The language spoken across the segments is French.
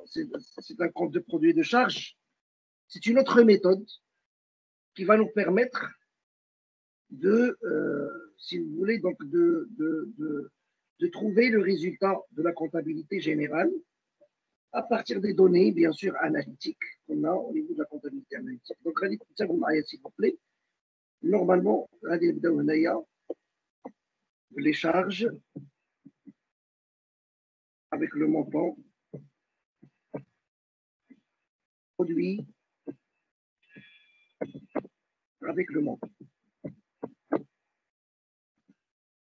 c'est un compte de produit et de charge. C'est une autre méthode qui va nous permettre de, si vous voulez, donc de trouver le résultat de la comptabilité générale à partir des données, bien sûr, analytiques qu'on a au niveau de la comptabilité analytique. Donc, s'il vous plaît, normalement, les charges avec le montant produit avec le montant.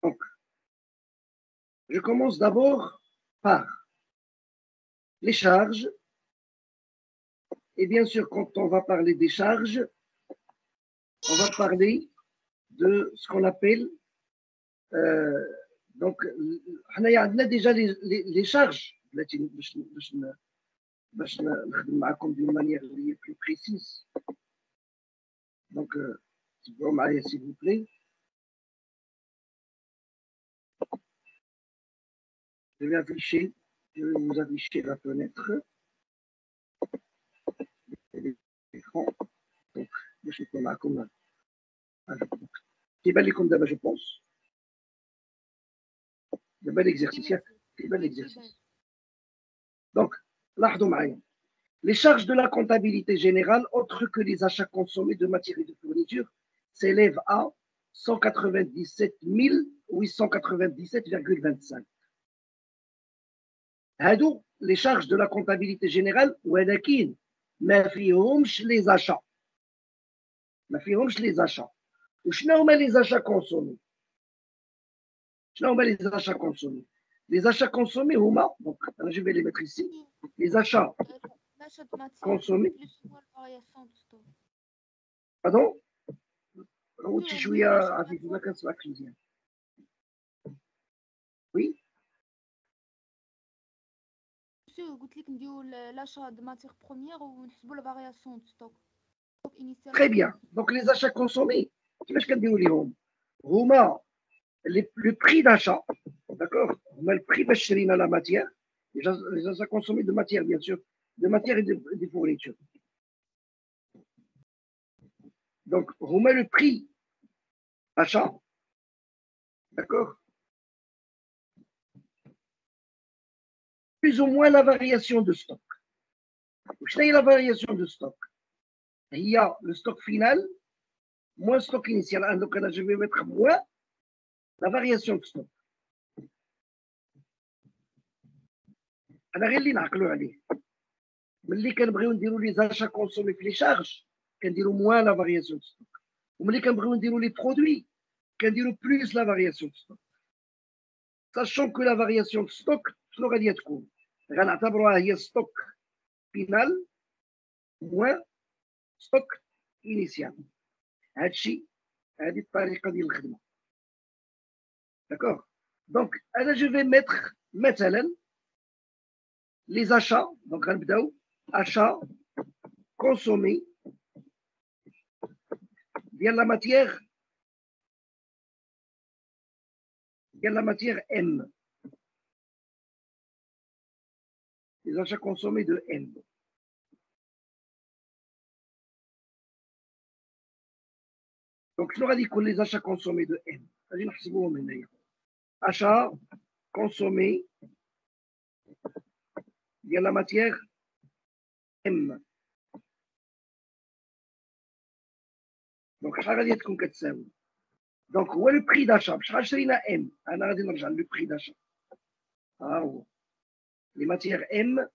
Donc, je commence d'abord par les charges. Et bien sûr, quand on va parler des charges, on va parler de ce qu'on appelle donc on a déjà les charges d'une manière plus précise. Donc s'il vous plaît, je vais vous afficher la fenêtre l'écran. Donc je vais معكم كيبان لكم دابا je pense. C'est bel exercice. C'est bel exercice. Donc, les charges de la comptabilité générale, autres que les achats consommés de matières et de fournitures, s'élèvent à 197 897,25. Les charges de la comptabilité générale, ولكن ما فيهمش les achats. ما فيهمش les achats. وشنو هما les achats consommés؟ les achats consommés. Les achats consommés, donc je vais les mettre ici. Les achats consommés. Pardon? Oui. Très bien. Donc les achats consommés, le prix d'achat, d'accord? On a le prix d'acheter la matière, les achats consommés de matière, bien sûr, de matière et de fournitures. Donc, on met le prix achat, d'accord? Plus ou moins la variation de stock. Vous savez la variation de stock? Il y a le stock final, moins stock initial. Donc là, je vais mettre moins la variation de stock. أنا غير اللي نعقلوا عليه ملي كنبغيو نديروا لي زاشا كونسومي في لي شارج كنديروا موان لا فارياسيون دو ستوك وملي كنبغيو نديروا لي برودوي كنديروا بلوس لا فارياسيون دو ستوك ساشون كو لا فارياسيون دو ستوك شنو غادي تكون غنعتبروها هي ستوك فينال موان ستوك انيسيال هادشي هذه الطريقه ديال الخدمه داكوغ دونك انا جو في ميتر مثلا les achats, donc achats consommés via la matière M. Les achats consommés de M. Donc, je leur ai dit que les achats consommés de M. Achats consommés via la matière M. Donc, donc, où est le prix d'achat? M. Le prix d'achat. Ah, les matières M,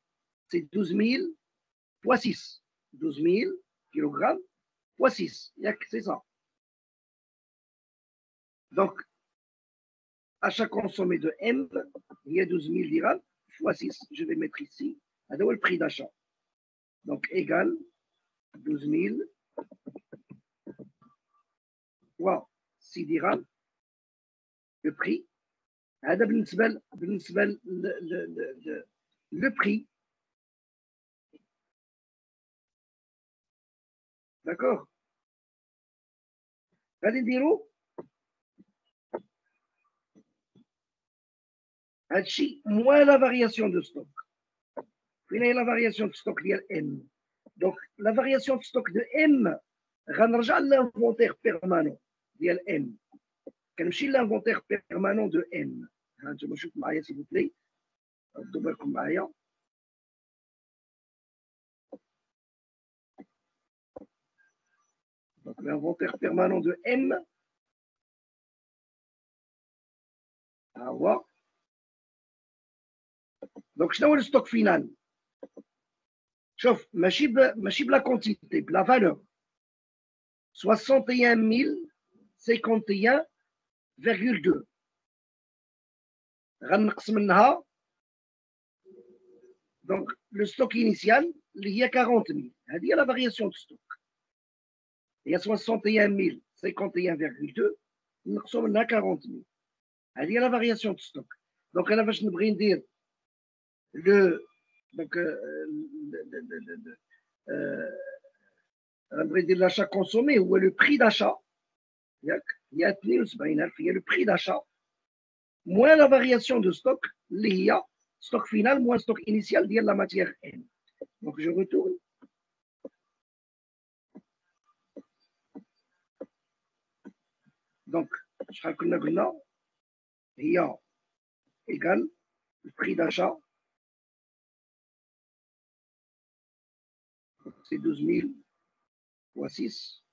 c'est 12 000 fois 6. 12 000 kg fois 6. C'est ça. Donc, achat consommé de M, il y a 12 000 dirhams fois 6. Je vais mettre ici. Le prix d'achat. Donc, égal 12 000 fois 6 dirhams. Le prix. Le prix. D'accord? Allez dire moins la variation de stock. فين هي لا فارياسيون في ستوك ديال ام؟ دونك لا فارياسيون في ستوك دو ام غنرجع للانفونتيغ بيرمانون ديال ام، كنمشي للانفونتيغ بيرمانون دو ام. ها انتم شوفوا معايا سي بوبلي، ردوا بالكم معايا. دونك l'inventaire permanent de M ها هو. دونك شنو هو الستوك فينال؟ شوف ماشي بلا كونتيتي، بلا فالور 61051,2 غنقص منها دونك لو ستوك انيسيال اللي هي 40,000. هذه هي لا فارياسيون دو ستوك، هي 61051,2 نقصوا منها 40,000. هذه هي لا فارياسيون دو ستوك. دونك انا باش نبغي ندير لو دونك غنبغي ندير لاشا كونسومي هو لو بري داشا ياك، هي 72,000 هي لو بري داشا موان لا فارياسيون دو ستوك اللي هي ستوك فينال موان ستوك انيسيال ديال لا ماتيير ان. دونك جو روتورن دونك شحال كنا قلنا هي ايكال البري داشا سي 12,000 fois 6.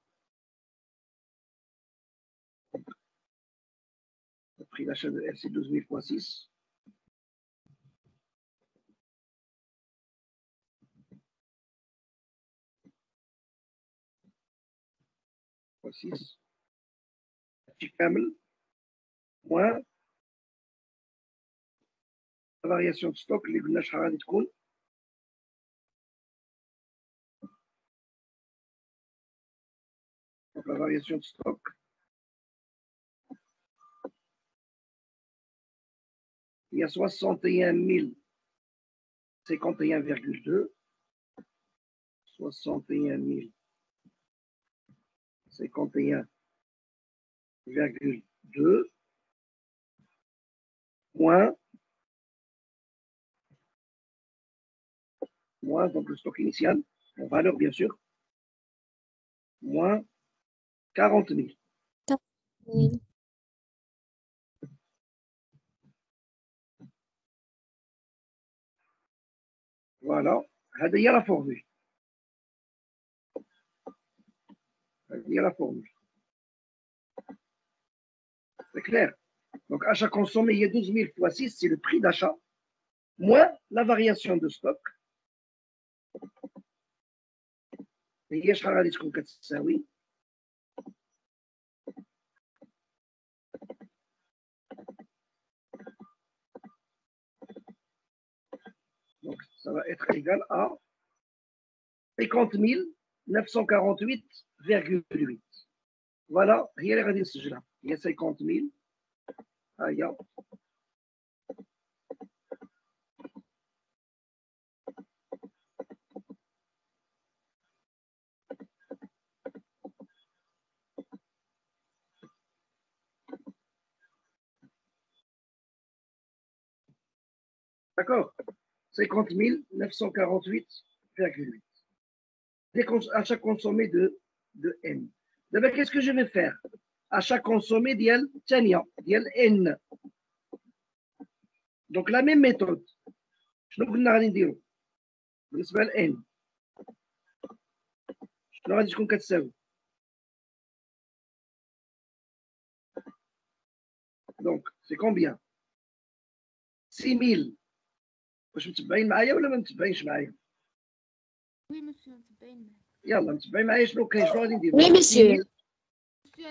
Le prix d'achat de F, c'est 12,000 fois 6. Fois 6. Moins la variation de stock, les gounaches haradit koun. Donc la variation de stock. Il y a 61 051,2. 61 051,2 moins donc le stock initial, en valeur bien sûr, moins 40 000. Voilà, هذه هي لا فورمule. هذه هي لا فورمule. C'est clair. Donc achat consommé, il y a 12,000 fois 6, c'est le prix d'achat, moins la variation de stock. هي شحال غادي تكون كتساوي؟ Donc ça va être égal à 50 948,8. Voilà, هي اللي غادي نسجلها، هي 50 000. ها هي. D'accord, 50 948,8. Achat consommé de N. D'abord, qu'est-ce que je vais faire? Achat consommé d'IL Tania, d'IL N. Donc la même méthode. شنو قلنا غادي نديرو بالنسبة ل N؟ شنو غادي تكون كتساوي؟ Donc c'est combien؟ 6,000. واش متبعين معايا ولا ما متبعينش معايا؟ وي مسيو متبعين معايا. يلا متبعين معايا شنو كاين شنو غادي نديرو؟ وي مسيو.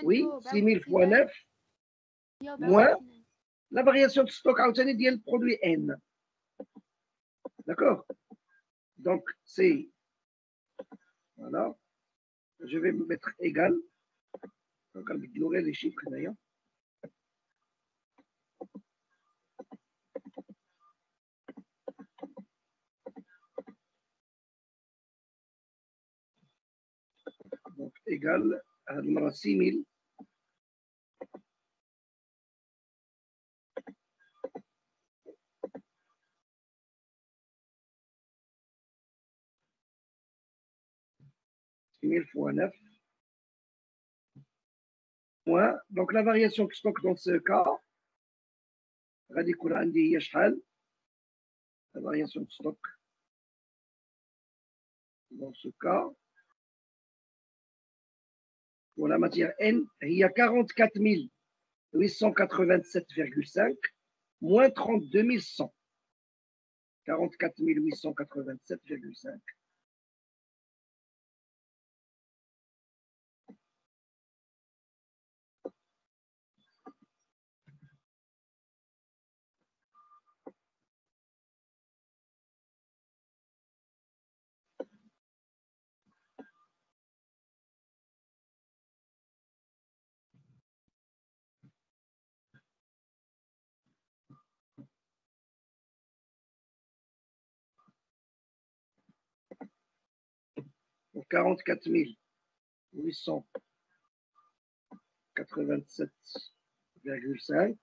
وي 6,000 fois 9 moins la variation de stock عاوتاني ديال البرودوي N. D'accord? Donc c'est voilà. Je vais mettre égal. Donc on va ignorer les chiffres d'ailleurs. Donc égal à 6,000 000 fois 9. Moins. Donc la variation de stock dans ce cas, غادي يكون عندي هي شحال la variation de stock dans ce cas pour la matière N il y a 44 887,5 moins 32 100. 44 887,5. Pour 44 887,5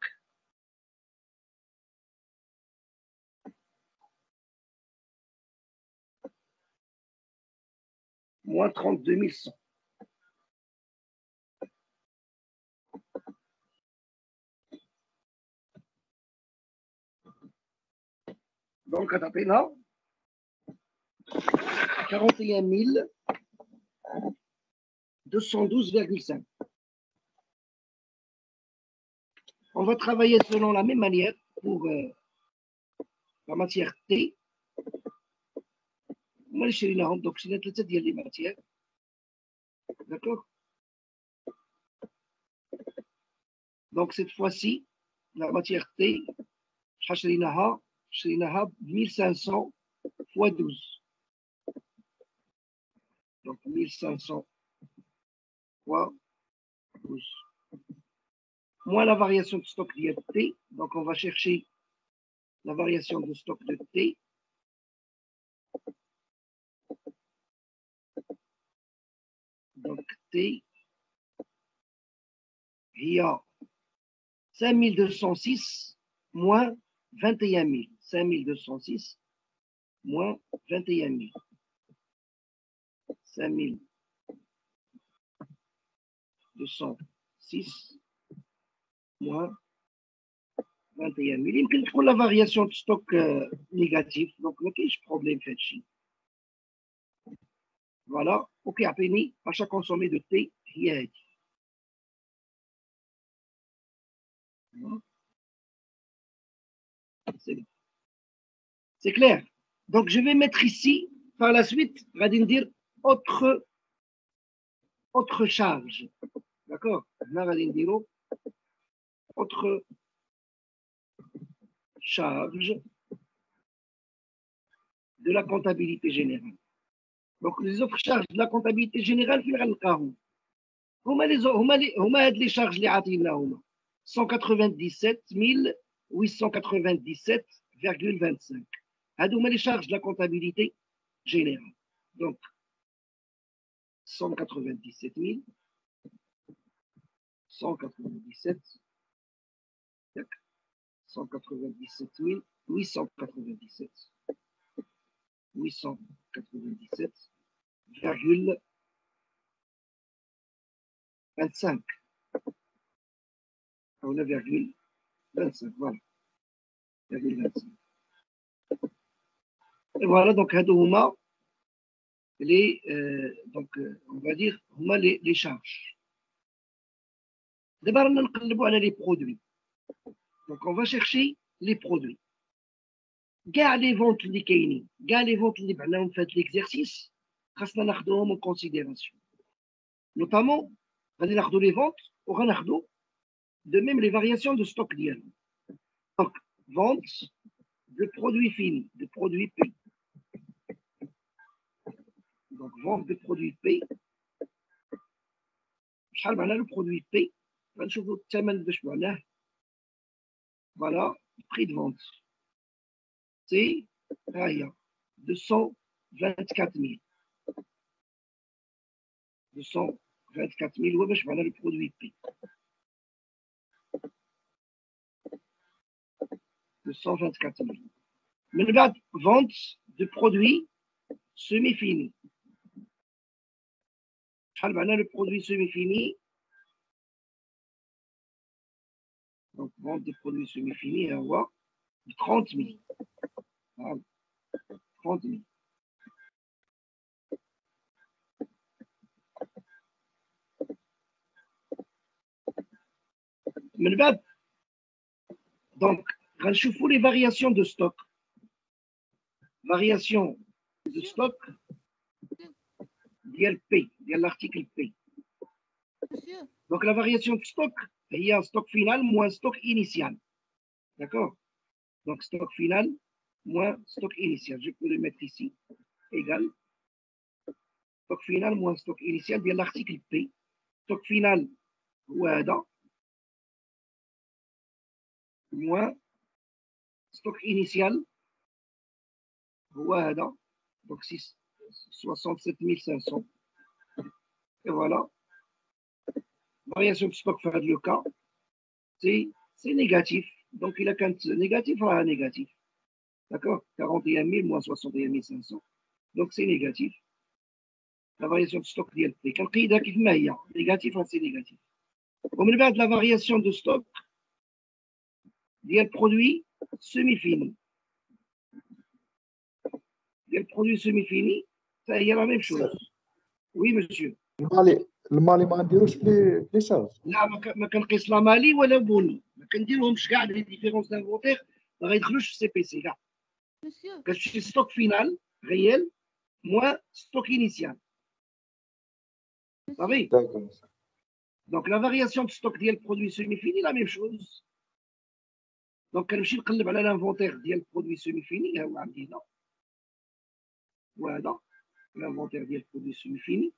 moins 32 100. Donc, كتعطينا 41 212,5. On va travailler selon la même manière pour la matière T. Moi, je suis là, donc je suis là, les matières. D'accord? Donc, cette fois-ci, la matière T, je suis là, 1500 fois 12. Donc, 1500 fois 12. Moins la variation de stock de T. Donc, on va chercher la variation de stock de T. Donc, T, il y a 5206 moins 21 000. 5206 moins 21 000. 5206 moins 21 000. Il me faut la variation de stock négative. Donc, il n'y a pas de problème. Voilà. OK, à peine, achat consommé de T, il y a. C'est clair. Donc, je vais mettre ici, par la suite, on va dire autre charge. D'accord? Là, on va dire autre charge de la comptabilité générale. Donc, les autres charges de la comptabilité générale, هما les charges اللي عاطينا هما 197 897,25. هادو هما les charges de la comptabilité générale. Donc 197 897 897,25. On a virgule 25, voilà. Virgule 25. Et voilà, donc, les, on va dire, les charges. D'abord, on a les produits. Donc, on va chercher les produits. Gars les ventes les kaini, gars les ventes les on fait l'exercice, خاصنا ناخذوهم en considération. Notamment, on va les ventes, on va de même les variations de stock d'hier. Donc, vente de produits finis, de produits P. Donc, vente de produits P. شحال معناه le produit P. غنشوفوا الثمن باش معناه. Voilà, prix de vente. C'est 224 000. 224 000 هو باش معناه le produit P. 224 000. Mais regarde, vente de produits semi-finis. Le produit semi-fini. Donc, vente des produits semi-finis, on voit 30 000. Voilà. 30 000. Donc, on les variations de stock. Variation de stock, il y a le P, il y a l'article P. Monsieur, Donc, la variation de stock, il y a stock final moins stock initial. D'accord? Donc, stock final moins stock initial. Je peux le mettre ici, égal. Stock final moins stock initial, il y a l'article P. Stock final, وهذا moins stock initial, هو هذا. Donc, 67 500. Et voilà. Variation de stock dans le cas, c'est négatif. Donc, il a qu'un négatif, il a négatif. D'accord? 41 000 moins 61 500. Donc, c'est négatif. La variation de stock ديال البري كنقيدها كيف ما هي négatif, c'est négatif. ومن بعد la variation de stock ديال produit semi-fini. ديال produit semi-fini, ça هي la même chose. Oui, monsieur. المالي ما نديروش لي شارج. لا ما كنقيس لا مالي ولا بوني، ما كنديرهمش كاع لي ديفيرونس دانفونتير ما غيدخلوش في السي بي سي كاع. monsieur, كتمشي ستوك فينال réel moins stock initial. صافي. Donc la variation de stock ديال البرودوي سيمي فيني la même chose. Donc كنمشي نقلب على l'inventaire ديال البرودوي سيمي فيني، ها هو عندي هنا وهذا l'inventaire ديال البرودوي سيمي فيني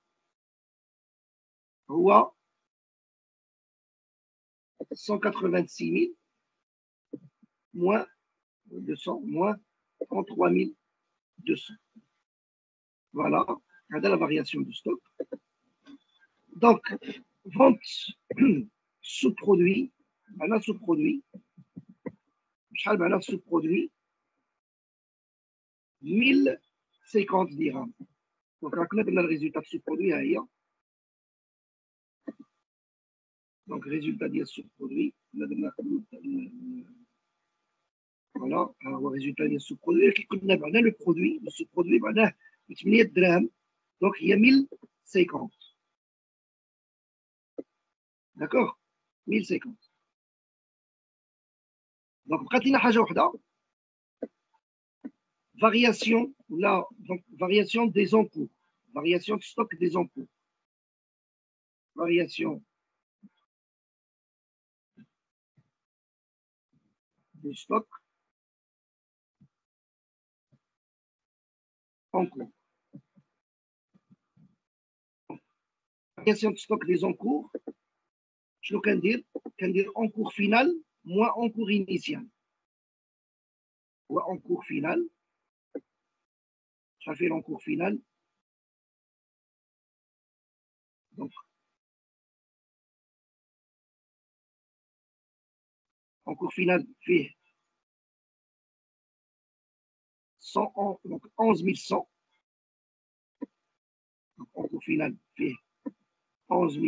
هو 186 000 moins 200 moins 33 200. Voilà, هذا la variation du stock. Donc, vente sous-produit, معناها sous-produit. شحال معناها sous-produit 1050 dirhams. Donc, راكنا درنا الريزولتا في sous-produit ها هي. Donc, résultat ديال sous-produit درنا فوالا ها هو الريزولتا ديال sous-produit كي كنا بعنا لو برودوي لو sous-produit معناه ب 8 دراهم. Donc, il y a 1050. D'accord? 1050. Donc, بقات لنا حاجة وحدة. Variation, là, donc, variation des encours. Variation de stock des encours. Variation du stock en cours. Variation de stock des encours. Je peux dire encours final moins encours initial. Ou encours final. Ça fait l'encours final. Donc, encours final fait 100, donc 11 100. Donc, encours final fait 11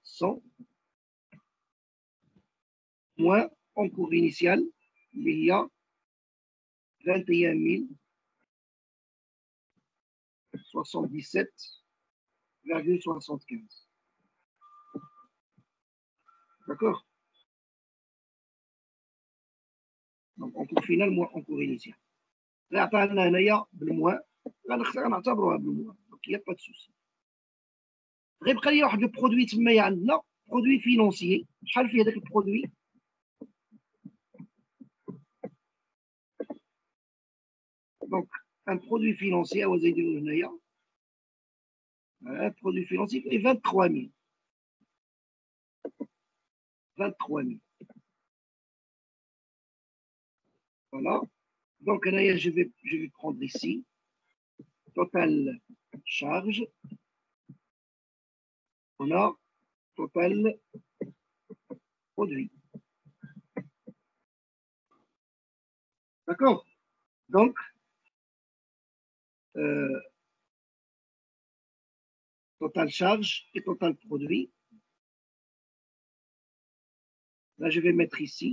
100 moins encours initial, il y a 21 077,75. D'accord? Donc, encours final moins encours initial. Là, عطانا هنايا بالموان غنعتبروها بالموان. Donc, il n'y a pas de souci. غيبقى لي واحد البرودوي تمايا عندنا برودوي فينونسيي. شحال فيه هذاك البرودوي؟ Donc, un produit financier, vous avez dit, un produit financier fait 23 000. 23 000. Voilà. Donc, là, je vais prendre ici, total charge. On a total produit. D'accord? Donc, total charge et total produit. Là, je vais mettre ici.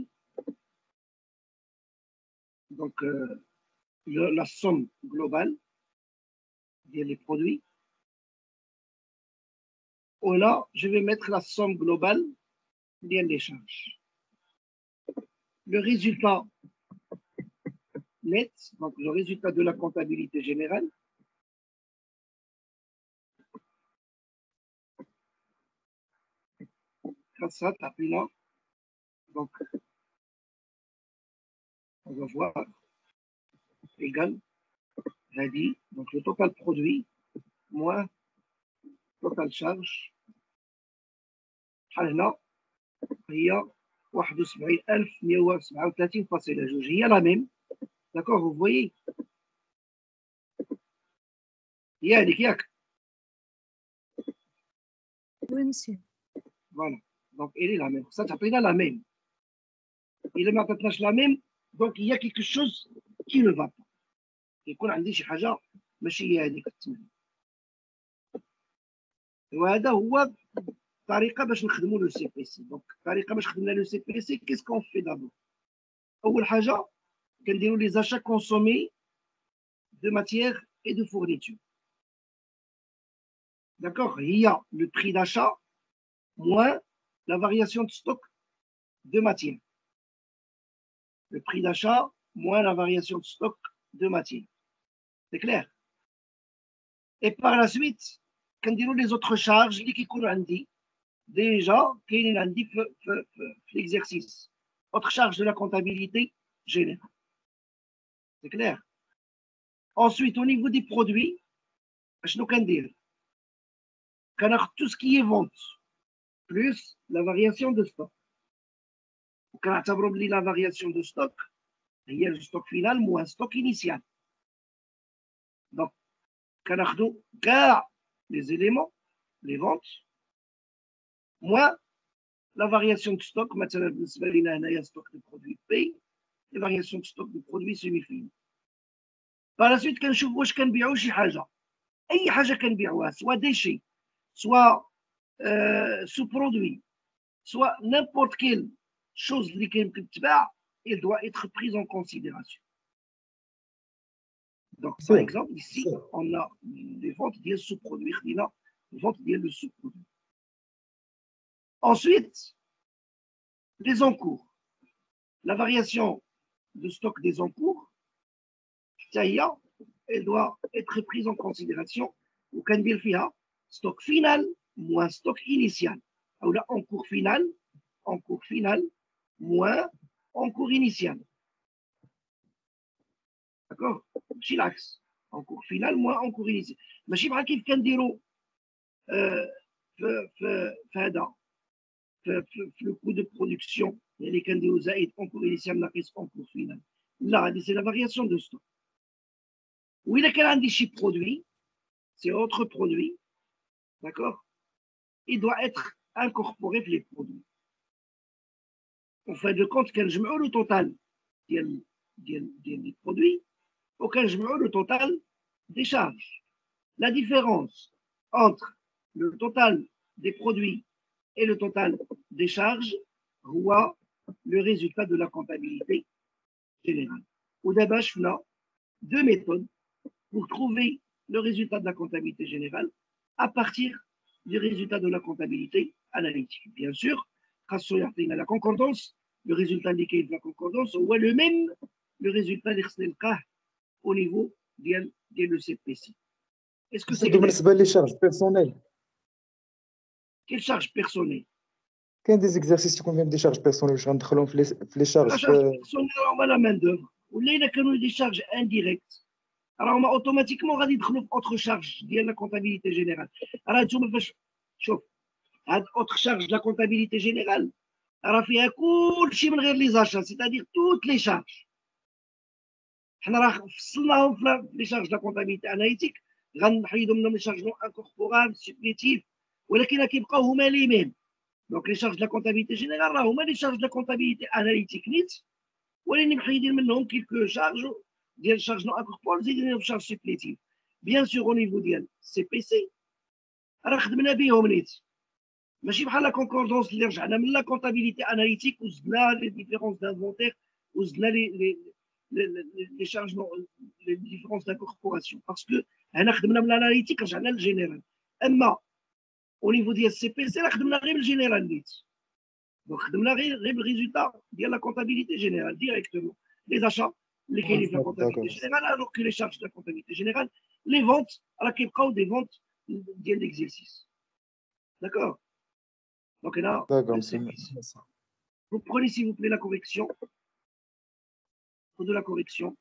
Donc, la somme globale des produits. Et là, je vais mettre la somme globale des charges. Le résultat net, donc le résultat de la comptabilité générale, ça, tapez là. Donc, on va voir, égal, dit, donc le total produit, moins total charge, هنا هي 71137.2 هي la même. D'accord, vous voyez? هي هذيك ياك. Oui, monsieur. Voilà. Donc, elle est la même. Ça, تعطينا la même. إلا ما عطاتناش la même, donc il y a quelque chose qui ne va pas. يكون عندي شي حاجة ماشي هي هذيك الثمن. وهذا هو طريقة باش نخدموا لو سي بي سي. دونك طريقة باش خدمنا لو سي بي سي كيس كون في دابور. أول حاجة كنديروا لي زاشا كونسومي دو ماتيير et de fourniture. D'accord, il y a le prix d'achat moins la variation de stock de matière. Le prix d'achat moins la variation de stock de matière. C'est clair? Et par la suite, quand on dit les autres charges, qui sont déjà qui sont l'exercice. Autre charge de la comptabilité générale. C'est clair? Ensuite, au niveau des produits, je ne dire tout ce qui est vente, plus la variation de stock. Quand on a la variation de stock, il y a le stock final moins le stock initial. Donc, quand on a les éléments, les ventes, moins la variation de stock, maintenant, il y a un stock de produits payés, les variations de stock de produits semi-finis. Par la suite, quand je vois que je vais شي حاجة أي حاجة كنبيعوها soit déchet, soit sous-produit, soit n'importe quelle chose اللي كيمكن تباع, elle doit être prise en considération. Donc, par exemple, ici, on a les ventes des sous-produits, les ventes des sous-produits. Ensuite, les encours. La variation de stock des encours, elle doit être prise en considération. Ou quand il y a stock final moins stock initial. Ou là, encours final moins encours initial. D'accord? C'est l'axe. Encours final moins encours initial. Mais je ne sais pas qui peut dire le coût de production. Il y a les candidats zaïd, encours initial, encours final. Là, c'est la variation de stock. Oui, il y a des produits, c'est autre produit, d'accord? Il doit être incorporé les produits. En fin de compte, quand je mets le total des produits, auquel je mets le total des charges. La différence entre le total des produits et le total des charges voit le résultat de la comptabilité générale. Au début, je fais deux méthodes pour trouver le résultat de la comptabilité générale à partir du résultat de la comptabilité analytique. Bien sûr, grâce à la concordance, le résultat indiqué de la concordance est le même, le résultat au niveau de l'ECPC. Est-ce que c'est بالنسبة لي charges personnelles. Quelle charge personnelle? كاين des exercices يكون فيهم des charges personnelles واش غندخلهم في les La charges charge personnelle, on va la main d'œuvre. Ou là, il y a des charges indirectes. Alors, on va automatiquement غادي يدخلوا في autre charge ديال la comptabilité générale. Alors, نتوما فاش شوف هاد autre charge de la comptabilité générale راه فيها كلشي من غير لي زاشا, c'est-à-dire toutes les charges. حنا راه فصلناهم في لي شارج de la comptabilité analytique, غنحيدوا منهم لي شارج نون انكوربورال سبليتيف, ولكن كيبقاو هما لي ميم. دونك لي شارج de la comptabilité générale راه هما لي شارج de la comptabilité analytique نيت, ولكن محيدين منهم كيلكو شارج ديال شارج نون انكوربورال زيدين لهم شارج سبليتيف. Bien sûr, au niveau ديال CPC, راه خدمنا بهم نيت ماشي بحال لا كونكوردونس اللي رجعنا من لا كونتابيليتي اناليتيك وزدنا لي ديفيرونس دانفونتير وزدنا لي شارج لي ديفيرونس دانكوربوراسيون باسكو هنا خدمنا من الاناليتيك رجعنا للجينيرال اما او نيفو ديال السي بي سي راه خدمنا غير بالجينيرال نيت دونك خدمنا غير بالريزولتا ديال لا كونتابيليتي جينيرال ديريكتومون لي زاشا اللي كاينين في لا كونتابيليتي جينيرال الوغ كو لي شارج ديال لا كونتابيليتي جينيرال لي فونت راه كيبقاو دي فونت ديال ليكزيرسيس داكور دونك هنا D'accord, le service. Vous prenez s'il vous plaît la correction. Prenez la correction.